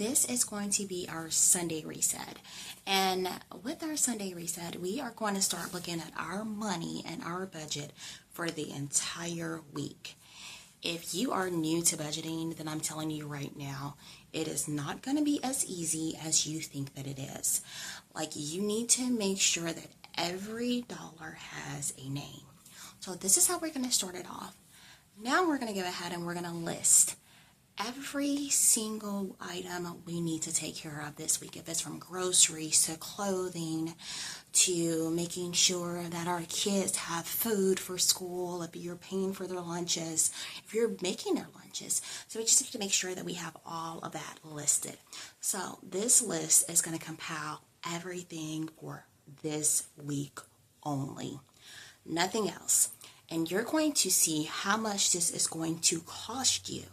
this is going to be our Sunday reset. And with our Sunday reset, we are going to start looking at our money and our budget for the entire week. If you are new to budgeting, then I'm telling you right now, it is not going to be as easy as you think that it is. Like, you need to make sure that every dollar has a name. So this is how we're going to start it off. Now we're going to go ahead and we're going to list every single item we need to take care of this week. If it's from groceries to clothing to making sure that our kids have food for school, if you're paying for their lunches, if you're making their lunches. So we just have to make sure that we have all of that listed. So this list is going to compile everything for this week only. Nothing else. And you're going to see how much this is going to cost you.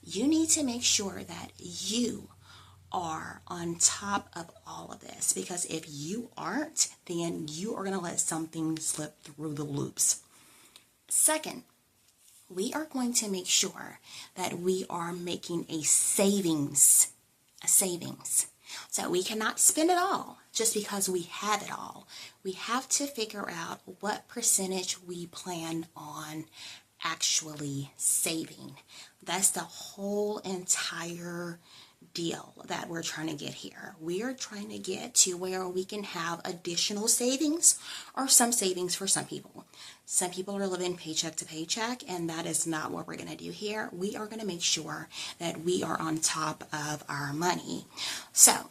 You need to make sure that you are on top of all of this, because if you aren't, then you are going to let something slip through the loops. Second, we are going to make sure that we are making a savings. So we cannot spend it all just because we have it all. We have to figure out what percentage we plan on actually saving. That's the whole entire deal that we're trying to get here. We are trying to get to where we can have additional savings, or some savings for some people. Some people are living paycheck to paycheck, and that is not what we're going to do here. We are going to make sure that we are on top of our money. So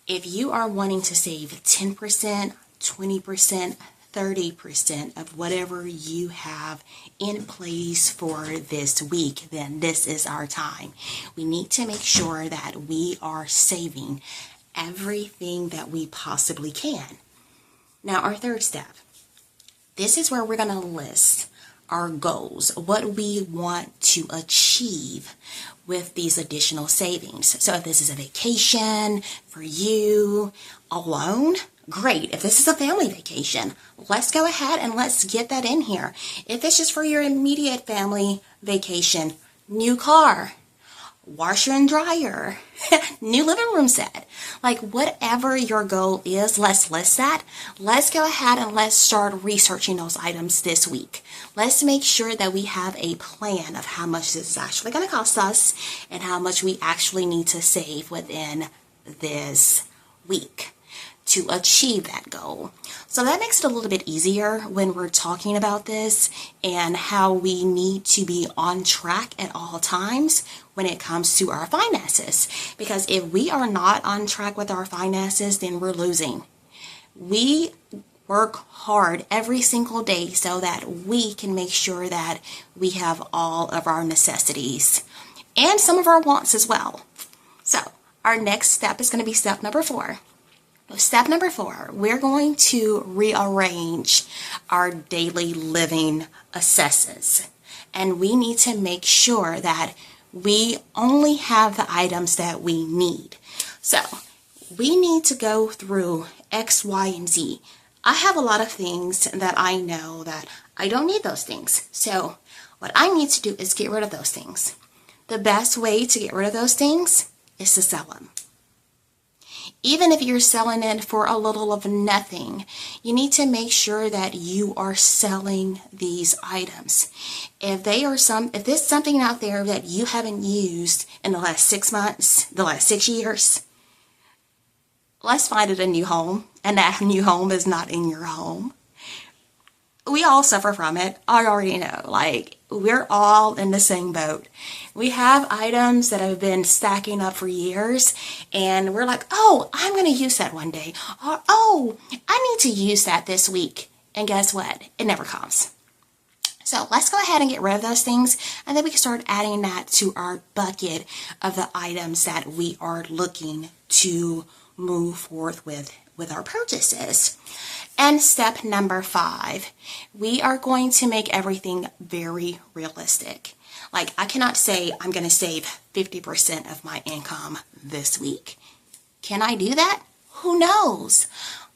if you are wanting to save 10%, 20%, 30% of whatever you have in place for this week, then this is our time. We need to make sure that we are saving everything that we possibly can. Now, our third step. This is where we're going to list our goals, what we want to achieve with these additional savings. So if this is a vacation for you alone, great. If this is a family vacation, let's go ahead and let's get that in here. If it's just for your immediate family vacation, new car, washer and dryer, new living room set, like whatever your goal is, let's list that. Let's go ahead and let's start researching those items this week. Let's make sure that we have a plan of how much this is actually going to cost us and how much we actually need to save within this week to achieve that goal. So that makes it a little bit easier when we're talking about this and how we need to be on track at all times when it comes to our finances. Because if we are not on track with our finances, then we're losing. We work hard every single day so that we can make sure that we have all of our necessities and some of our wants as well. So our next step is going to be step number 4. Step number 4, we're going to rearrange our daily living assesses. And we need to make sure that we only have the items that we need. So we need to go through X, Y, and Z. I have a lot of things that I know that I don't need those things. So what I need to do is get rid of those things. The best way to get rid of those things is to sell them. Even if you're selling it for a little of nothing, you need to make sure that you are selling these items. If there's something out there that you haven't used in the last 6 months, the last 6 years, let's find it a new home. And that new home is not in your home. We all suffer from it. I already know. Like, we're all in the same boat. We have items that have been stacking up for years, and we're like, oh, I'm going to use that one day. Or, oh, I need to use that this week. And guess what? It never comes. So let's go ahead and get rid of those things, and then we can start adding that to our bucket of the items that we are looking to move forth with our purchases. And step number 5, we are going to make everything very realistic. Like, I cannot say I'm going to save 50% of my income this week. Can I do that? Who knows?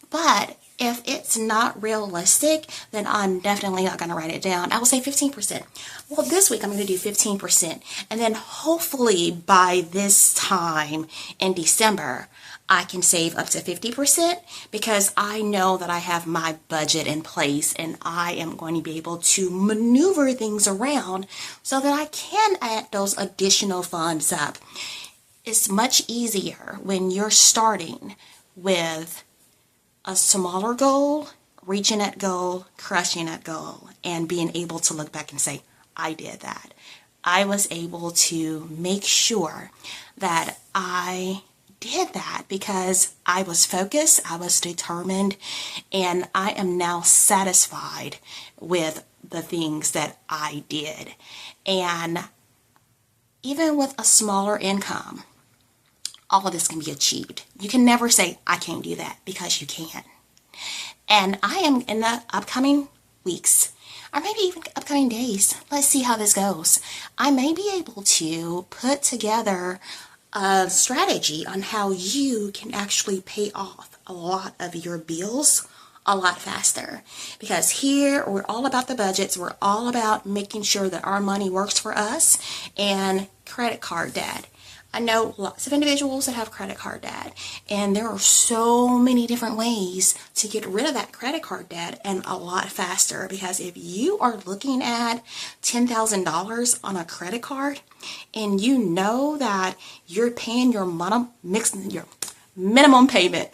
But If it's not realistic, then I'm definitely not going to write it down. I will say 15%. Well, this week I'm going to do 15%. And then hopefully by this time in December, I can save up to 50% because I know that I have my budget in place and I am going to be able to maneuver things around so that I can add those additional funds up. It's much easier when you're starting with a smaller goal, reaching that goal, crushing that goal, and being able to look back and say, I did that. I was able to make sure that I did that because I was focused, I was determined, and I am now satisfied with the things that I did. And even with a smaller income, all of this can be achieved. You can never say, I can't do that, because you can. And I am in the upcoming weeks, or maybe even upcoming days, let's see how this goes. I may be able to put together a strategy on how you can actually pay off a lot of your bills a lot faster. Because here we're all about the budgets, we're all about making sure that our money works for us, and credit card debt. I know lots of individuals that have credit card debt, and there are so many different ways to get rid of that credit card debt and a lot faster. Because if you are looking at $10,000 on a credit card and you know that you're paying your minimum payment,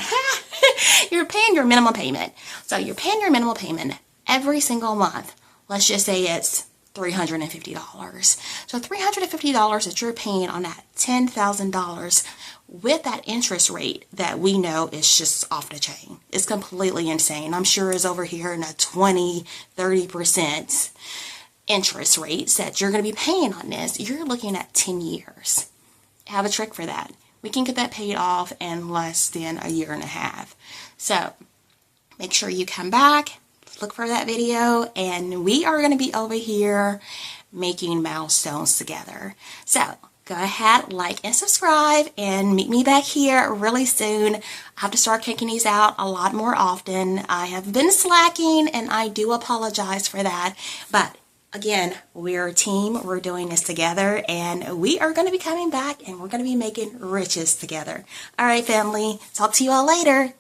you're paying your minimum payment. So you're paying your minimum payment every single month. Let's just say it's $350. So $350 that you're paying on that $10,000 with that interest rate that we know is just off the chain. It's completely insane. I'm sure it's over here in a 20-30% interest rates that you're going to be paying on this. You're looking at 10 years. I have a trick for that. We can get that paid off in less than a year and a half. So make sure you come back, look for that video, and we are going to be over here making milestones together. So go ahead, like and subscribe, and meet me back here really soon. I have to start kicking these out a lot more often. I have been slacking, and I do apologize for that. But again, we're a team. We're doing this together, and we are going to be coming back, and we're going to be making riches together. All right, family. Talk to you all later.